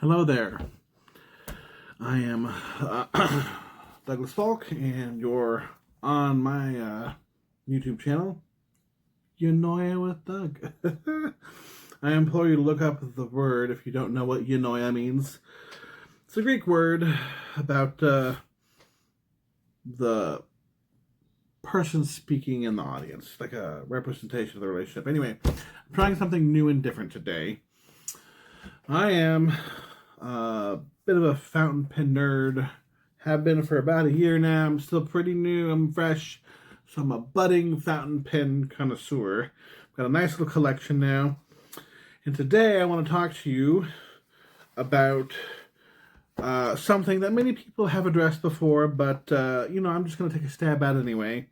Hello there. I am Douglas Falk, and you're on my YouTube channel, Yonoya with Doug. I implore you to look up the word if you don't know what Yonoya means. It's a Greek word about the person speaking in the audience, like a representation of the relationship. Anyway, I'm trying something new and different today. I am a bit of a fountain pen nerd. Have been for about a year now. I'm still pretty new. I'm fresh. So I'm a budding fountain pen connoisseur. Got a nice little collection now. And today I want to talk to you about something that many people have addressed before, but I'm just going to take a stab at it anyway.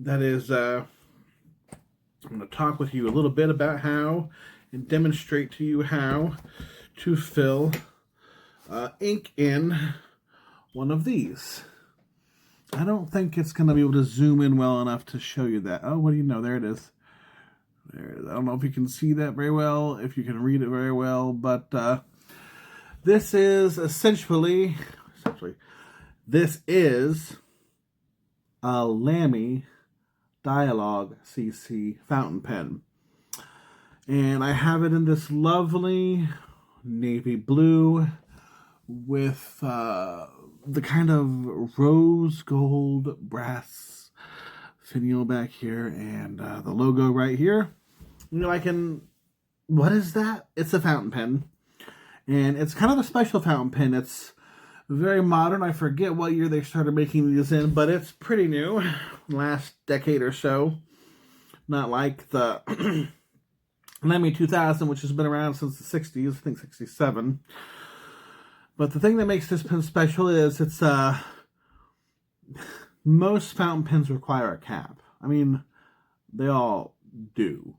That is, I'm going to talk with you a little bit about how and demonstrate to you how to fill ink in one of these. I don't think it's going to be able to zoom in well enough to show you that. Oh, what do you know? There it is. There it is. I don't know if you can see that very well, if you can read it very well, but this is essentially, this is a Lammy Dialogue CC fountain pen. And I have it in this lovely navy blue with the kind of rose gold brass finial back here and the logo right here. What is that? It's a fountain pen. And it's kind of a special fountain pen. It's very modern. I forget what year they started making these in, but it's pretty new. Last decade or so. Not like the Lammy 2000, which has been around since the 60s, I think 67. But the thing that makes this pen special is it's most fountain pens require a cap. I mean, they all do.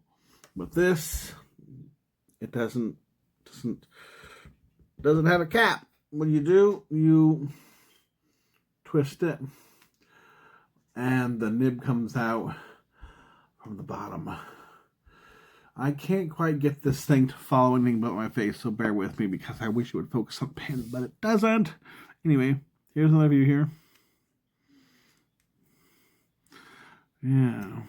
But this, it doesn't have a cap. What do? You twist it, and the nib comes out from the bottom. I can't quite get this thing to follow anything but my face, so bear with me because I wish it would focus on the pen, but it doesn't. Anyway, here's another view here. Yeah.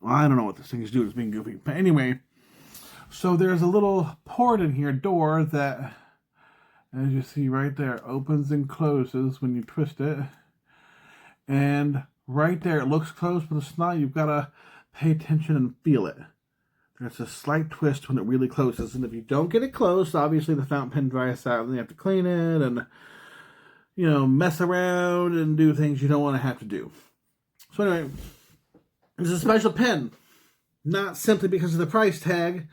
Well, I don't know what this thing is doing. It's being goofy. But anyway, so there's a little port in here, door, that, as you see right there, opens and closes when you twist it. And right there, it looks closed, but it's not. You've got to pay attention and feel it. There's a slight twist when it really closes. And if you don't get it closed, obviously the fountain pen dries out and you have to clean it and, mess around and do things you don't want to have to do. So anyway, it's a special pen. Not simply because of the price tag,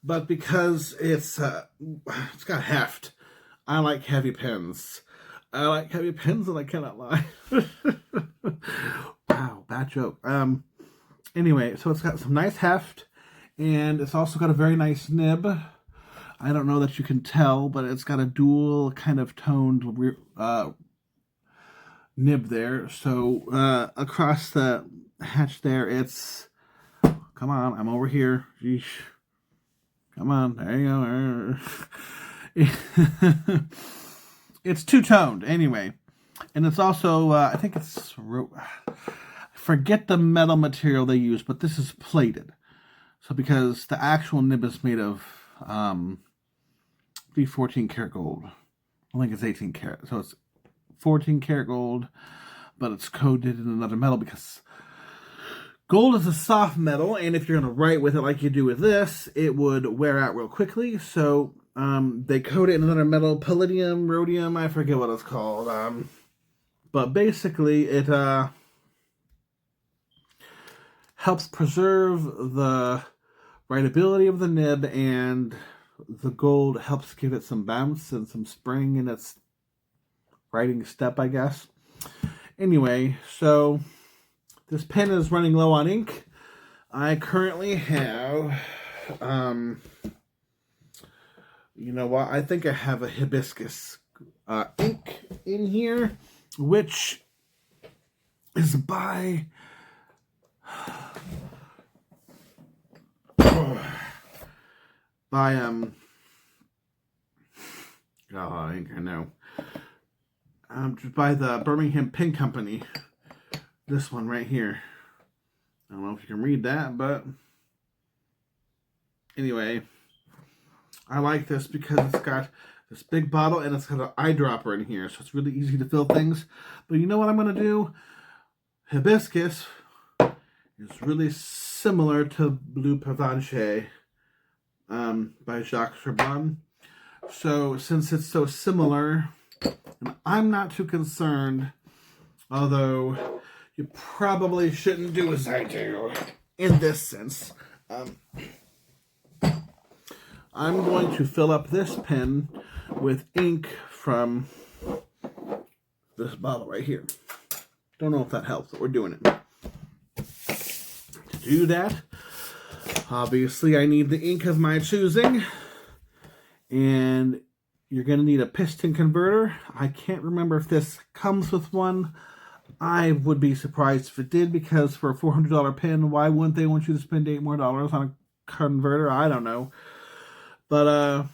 but because it's got heft. I like heavy pens. I like heavy pens and I cannot lie. Wow, bad joke. Anyway, so it's got some nice heft, and it's also got a very nice nib. I don't know that you can tell, but it's got a dual kind of toned nib there. So across the hatch there, it's... Come on, I'm over here. Yeesh. Come on, there you go. It's two-toned, anyway. And it's also, I think it's... Forget the metal material they use, but this is plated. So because the actual nib is made of 14 karat gold. I think it's 18 karat. So it's 14 karat gold, but it's coated in another metal because gold is a soft metal, and if you're going to write with it like you do with this, it would wear out real quickly. So they coat it in another metal, palladium, rhodium, I forget what it's called. But basically, it helps preserve the writability of the nib, and the gold helps give it some bounce and some spring in its writing step, I guess. Anyway, so this pen is running low on ink. I currently have, I think I have a hibiscus ink in here, which is by Oh, ink, I know. By the Birmingham Pen Company. This one right here. I don't know if you can read that, but anyway, I like this because it's got this big bottle and it's got an eyedropper in here, so it's really easy to fill things. But you know what I'm going to do? Hibiscus is really similar to Bleu Pavance by Jacques Charbon. So since it's so similar, and I'm not too concerned, although you probably shouldn't do as I do in this sense. I'm going to fill up this pen with ink from this bottle right here. Don't know if that helps, but we're doing it. To do that, obviously I need the ink of my choosing. And you're going to need a piston converter. I can't remember if this comes with one. I would be surprised if it did, because for a $400 pen, why wouldn't they want you to spend $8 more on a converter? I don't know. But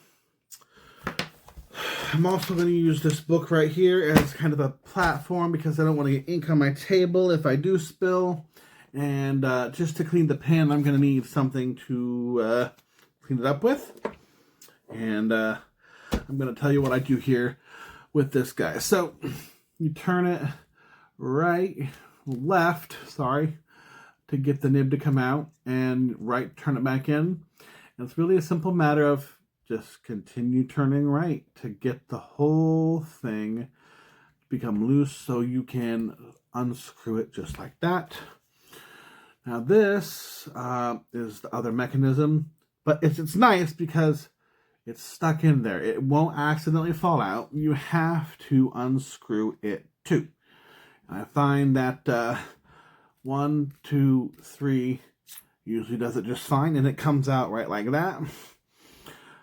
I'm also going to use this book right here as kind of a platform, because I don't want to get ink on my table if I do spill. And just to clean the pen, I'm going to need something to clean it up with. And I'm going to tell you what I do here with this guy. So you turn it left, to get the nib to come out, and right, turn it back in. And it's really a simple matter of just continue turning right to get the whole thing become loose, so you can unscrew it just like that. Now this is the other mechanism, but it's nice because it's stuck in there. It won't accidentally fall out. You have to unscrew it too. I find that 1, 2, 3 usually does it just fine, and it comes out right like that.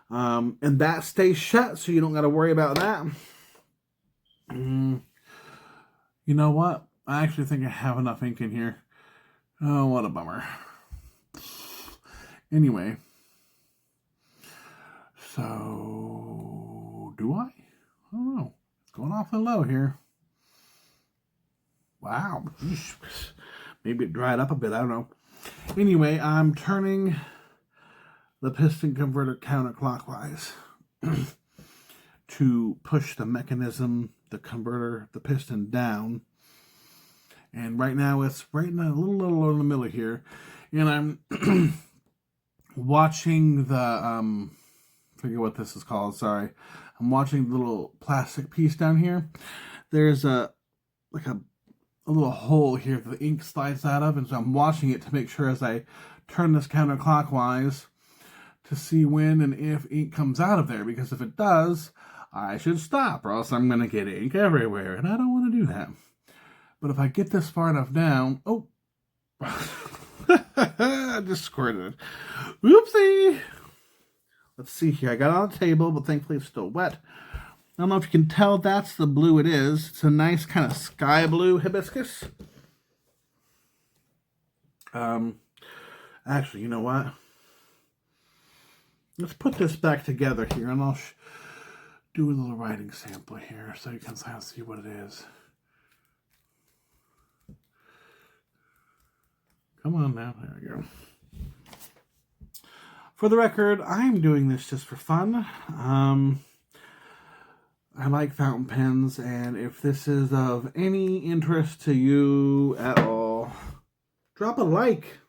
And that stays shut, so you don't got to worry about that. You know what? I actually think I have enough ink in here. Oh, what a bummer. Anyway. So, do I? I don't know. It's going awfully low here. Wow. Maybe it dried up a bit. I don't know. Anyway, I'm turning the piston converter counterclockwise to push the mechanism, the converter, the piston down. And right now it's right in a little in the middle here. And I'm watching the... forget what this is called, sorry. I'm watching the little plastic piece down here. There's a little hole here that the ink slides out of, and so I'm watching it to make sure as I turn this counterclockwise to see when and if ink comes out of there, because if it does, I should stop, or else I'm going to get ink everywhere, and I don't want to do that. But if I get this far enough down, oh, I just squirted it. Whoopsie! Let's see here. I got it on the table, but thankfully it's still wet. I don't know if you can tell that's the blue it is. It's a nice kind of sky blue hibiscus. Actually, you know what? Let's put this back together here, and I'll do a little writing sample here so you can see what it is. Come on now. There we go. For the record, I'm doing this just for fun. I like fountain pens, and if this is of any interest to you at all, drop a like,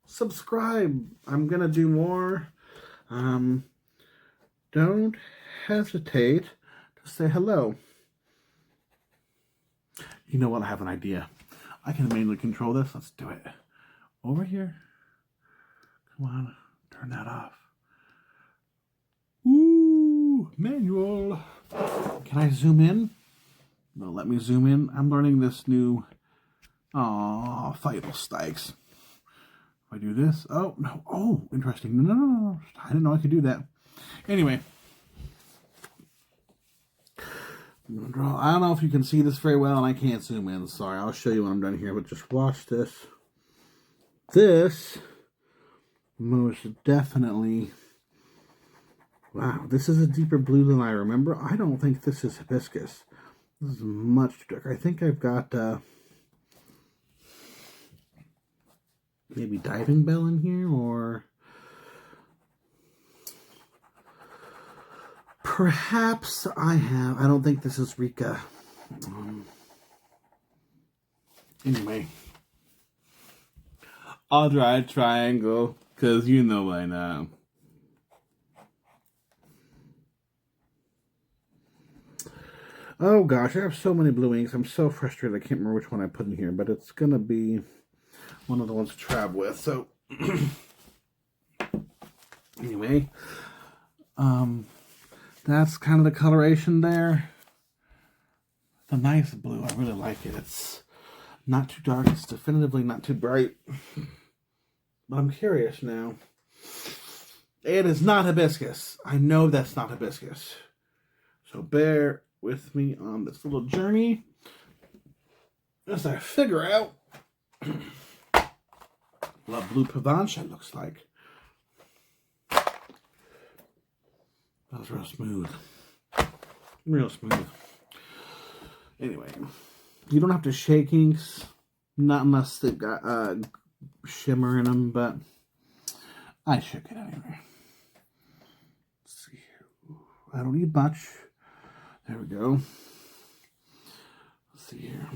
subscribe. I'm going to do more. Don't hesitate to say hello. You know what? I have an idea. I can manually control this. Let's do it. Over here. Come on. Turn that off. Ooh, manual. Can I zoom in? No, let me zoom in. I'm learning this new Vital Stikes. If I do this, oh no, oh, interesting. No. I didn't know I could do that. Anyway, I'm gonna draw. I don't know if you can see this very well, and I can't zoom in. Sorry, I'll show you when I'm done here. But just watch this. This most definitely Wow, this is a deeper blue than I remember. I don't think this is hibiscus. This is much darker. I think I've got maybe diving bell in here, or perhaps I have. I don't think this is Rika. Anyway, I'll try a triangle, because you know by now. Oh gosh, I have so many blue inks. I'm so frustrated. I can't remember which one I put in here, but it's going to be one of the ones to travel with. So, anyway, that's kind of the coloration there. It's a nice blue. I really like it. It's not too dark. It's definitively not too bright. But I'm curious now. It is not hibiscus. I know that's not hibiscus. So bear with me on this little journey as I figure out what blue Provence looks like. That was real smooth. Real smooth. Anyway, you don't have to shake inks, not unless they've got shimmer in them, but I shook it anyway. Let's see here. I don't need much. There we go. Let's see here.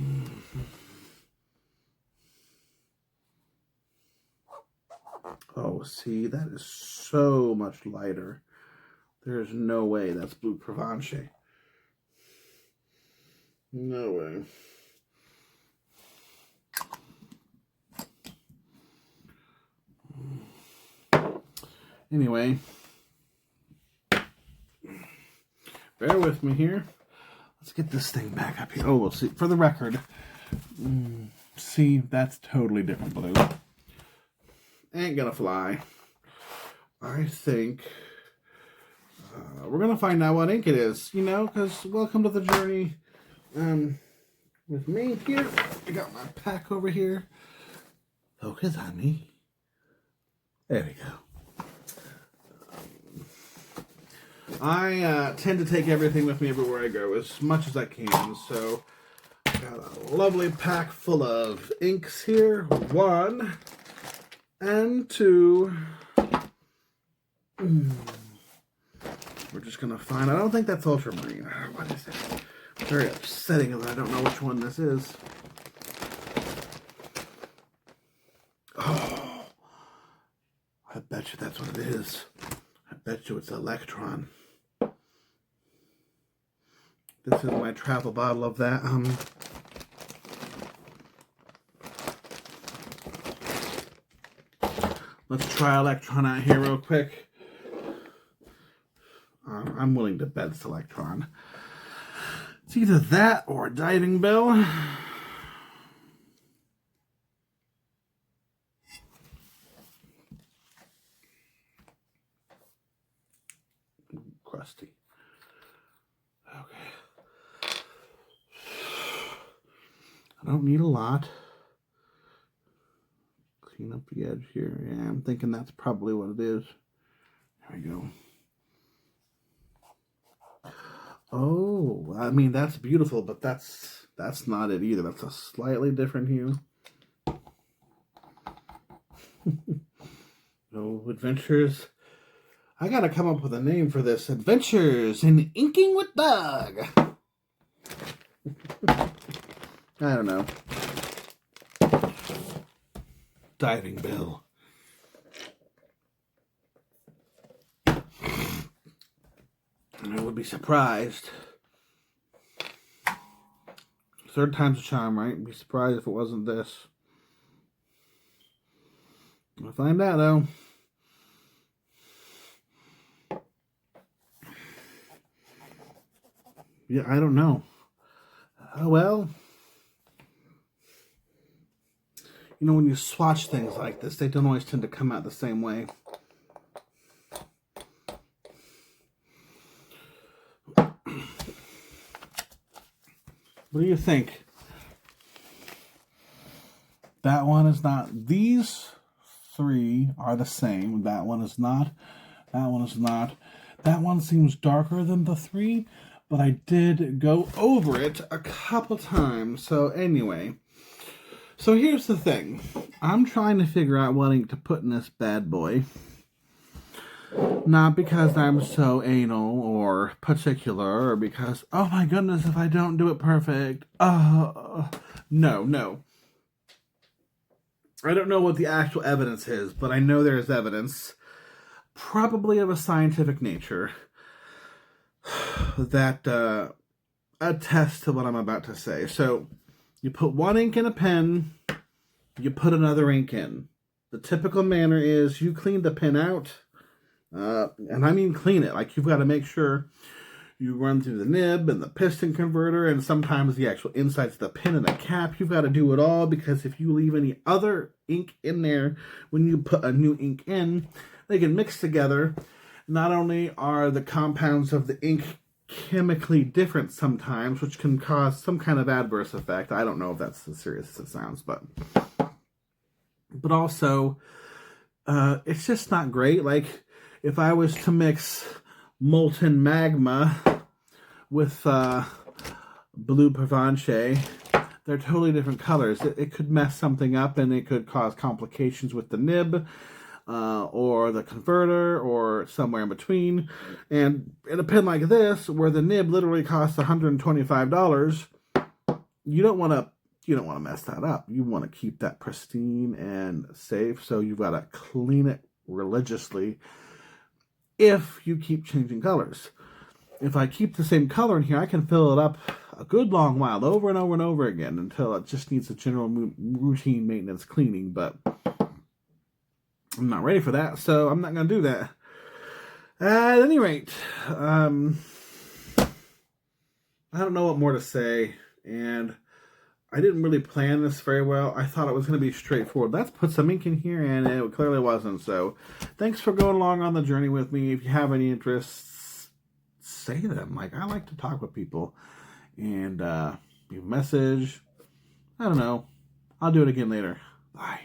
Oh, see, that is so much lighter. There's no way that's blue Provence. No way. Anyway, bear with me here. Let's get this thing back up here. Oh, we'll see. For the record, see, that's totally different blue. Ain't gonna fly. I think we're gonna find out what ink it is, you know, because welcome to the journey with me here. I got my pack over here. Focus on me. There we go. I tend to take everything with me everywhere I go, as much as I can. So, got a lovely pack full of inks here. 1 and 2. We're just gonna find. I don't think that's ultramarine. What is it? Very upsetting that I don't know which one this is. Oh, I bet you that's what it is. I bet you it's Electron. This is my travel bottle of that. Let's try Electron out here real quick. I'm willing to bet it's Electron. It's either that or Diving Bell. Crusty. Okay. I don't need a lot. Clean up the edge here. Yeah, I'm thinking that's probably what it is. There we go. Oh, I mean, that's beautiful, but that's not it either. That's a slightly different hue. No adventures. I gotta come up with a name for this. Adventures in Inking with Doug. I don't know. Diving Bell. I would be surprised. Third time's a charm, right? Be surprised if it wasn't this. We'll find out, though. Yeah, I don't know. Oh, well. You know, when you swatch things like this, they don't always tend to come out the same way. What do you think? That one is not. These 3 are the same. That one is not. That one is not. That one seems darker than the 3, but I did go over it a couple times. So anyway, so here's the thing. I'm trying to figure out what ink to put in this bad boy. Not because I'm so anal or particular, or because, oh my goodness, if I don't do it perfect. No. I don't know what the actual evidence is, but I know there is evidence, probably of a scientific nature, that attests to what I'm about to say. So, you put one ink in a pen, you put another ink in. The typical manner is you clean the pen out, and I mean clean it. Like, you've got to make sure you run through the nib and the piston converter and sometimes the actual insides of the pin and the cap. You've got to do it all, because if you leave any other ink in there when you put a new ink in, they can mix together. Not only are the compounds of the ink chemically different sometimes, which can cause some kind of adverse effect. I don't know if that's as serious as it sounds, but also, it's just not great. Like, if I was to mix molten magma with blue Provence, they're totally different colors. It could mess something up, and it could cause complications with the nib, or the converter, or somewhere in between. And in a pen like this, where the nib literally costs $125, you don't want to mess that up. You want to keep that pristine and safe, so you've got to clean it religiously if you keep changing colors. If I keep the same color in here, I can fill it up a good long while, over and over and over again, until it just needs a general routine maintenance cleaning. But I'm not ready for that, so I'm not going to do that. At any rate, I don't know what more to say, and I didn't really plan this very well. I thought it was going to be straightforward. Let's put some ink in here, and it clearly wasn't. So thanks for going along on the journey with me. If you have any interests, say them. Like, I like to talk with people, and leave a message. I don't know. I'll do it again later. Bye.